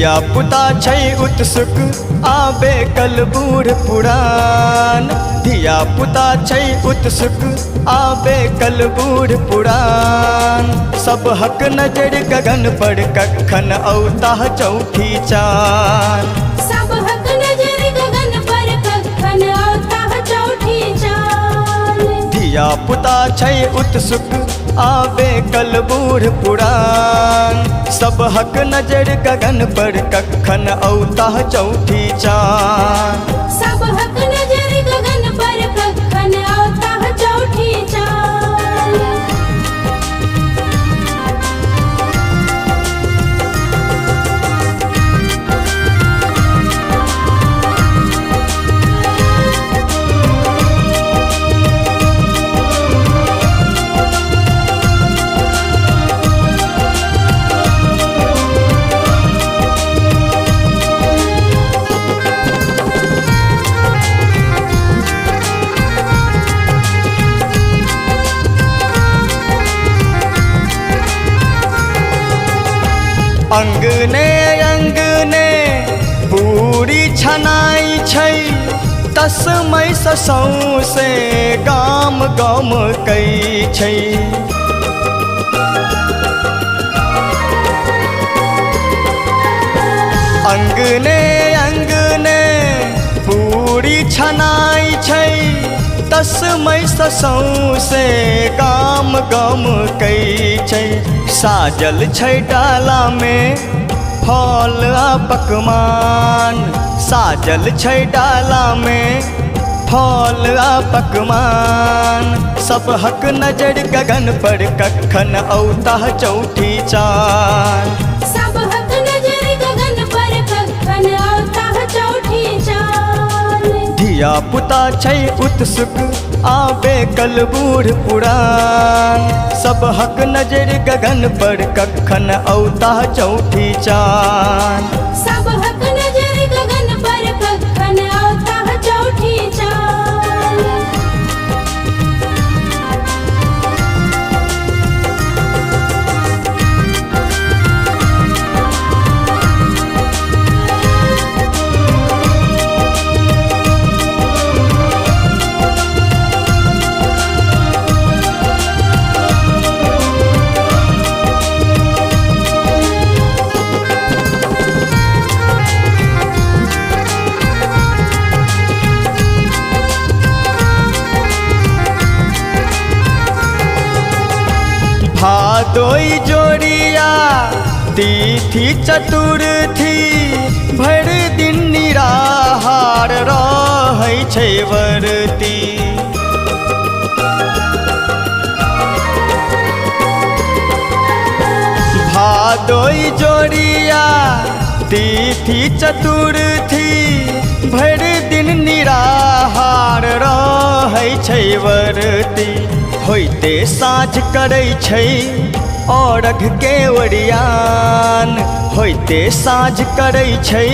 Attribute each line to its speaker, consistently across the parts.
Speaker 1: धिया पुता छै उत्सुक आबे कल बूढ़ पुरान। धिया पुता छै उत्सुक आबे कल बूढ़ पुरान। सब हक नजर गगन पर कखन औता चौठी चान।
Speaker 2: सब हक नजर गगन पर कखन औता चौठी चान।
Speaker 1: धिया पुता छै उत्सुक आबे कल बूढ़ पुरान। सब हक नजर गगन पर कखन औता चौठी चान।
Speaker 2: सब हक नजर गगन पर कखन औता चौठी चान।
Speaker 1: अंगने अंगने पूरी छनाई छै। तस्मै सँ सौंसे गाम गाम कई छै। अंगने अंगने पूरी छनाई छै। तस्मै सँ सौंसे गाम गाम कई छै। साजल छै डाला में फल आ पकवान। साजल छै डाला में फल आ पकवान। सब हक नजर गगन पर कखन औता चौठी चान।
Speaker 2: सब हक नजर गगन पर कखन औता चौठी चान।
Speaker 1: धिया पुता छै उत्सुक आबे कल बूढ़ पुरान। सब हक नजर गगन पर कखन औता चौठी चान।
Speaker 2: सब हक नजर गगन पर कखन औता चौठी चान।
Speaker 1: भादोई जोड़िया तिथि चतुर्थी। भर दिन निराहार रहै छै व्रती। भादोई जोड़िया तिथि चतुर्थी। भर दिन निराहार रहै छै व्रती। होइते साँझ करै छै अरघ के ओरियान। होइते साँझ करै छै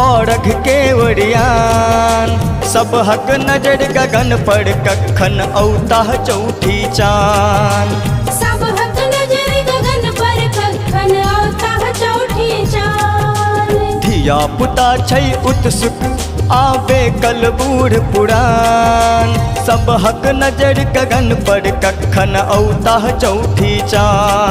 Speaker 1: अरघ के ओरियान। सब हक नजर गगन पर कखन औता चौठी चान।
Speaker 2: सब हक नजर गगन पर कखन औता चौठी चान।
Speaker 1: धिया पुता छै उत्सुक आबे कल बूढ़ पुरान। सब हक नजर गगन पर कखन औता चौठी चान।